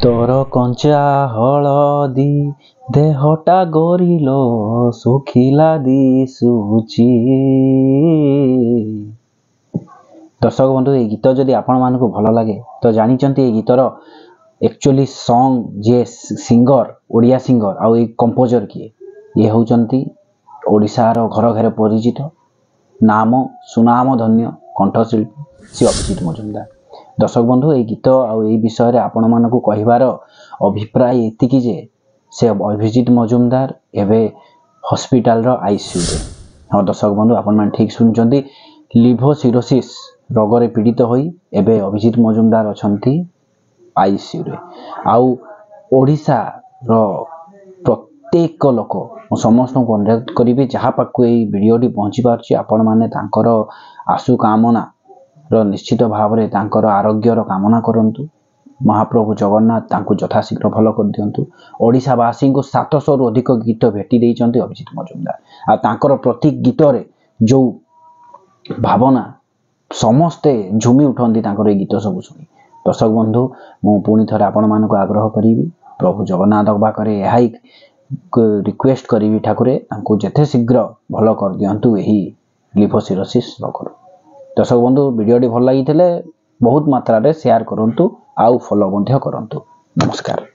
तोर कंचा हलदी देहटा गोरिलो सुखिला दिशुची। दर्शक बंधु ये गीत जदि आपण मानक भल लगे तो जानिचंती ये गीतर एक्चुअली सॉन्ग जे सिंगर ओडिया सिंगर आउ ये कंपोजर किए ये होचंती ओडिशार घर घर परिचित नाम सुनाम धन्य कंठशिल्पी श्री अभिजीत मजुमदार। दर्शक बंधु ये गीत आउ ये विषय आपण मानक कहिबार अभिप्राय एतिकी जे से अभिजीत मजुमदार एवं हॉस्पिटल रो आईसीयू रे। हाँ दर्शक बंधु आपण मान ठीक सुनचंती लिभोसिरोसिस रोग रे पीड़ित होई एवं अभिजीत मजुमदार अछंती आईसीयू रे। आउ ओडिशा रो प्रत्येक लोक समस्त को अनुरोध करी जहाँ पाक भिडियोटी पहुँची पार्ची आपण माने तांकर आशु कामना रो निश्चित भाव में तांकर आरोग्यर कामना करंतु। महाप्रभु जगन्नाथ तांको यथाशीघ्र भल कर दियंतु। ओडिशावासी को 700 रु अधिक गीत भेटी देइचंती अभिजीत मजुमदार। आ तांकर प्रति गीत रे जो भावना समस्ते झुमी उठंती तांकर ए गीत सब सुनी। दर्शक बंधु मु पुणी थरे आपण मानक आग्रह करी प्रभु जगन्नाथ पाखे यही रिक्वेस्ट करी ठाकुरे तांको जेते शीघ्र भल कर दियंतु एही लिभोसिरोसिस रोग। दर्शक बंधु वीडियोटी भल लगी बहुत मात्रा रे शेयर करंतु आउ फॉलो मध्य करंतु। नमस्कार।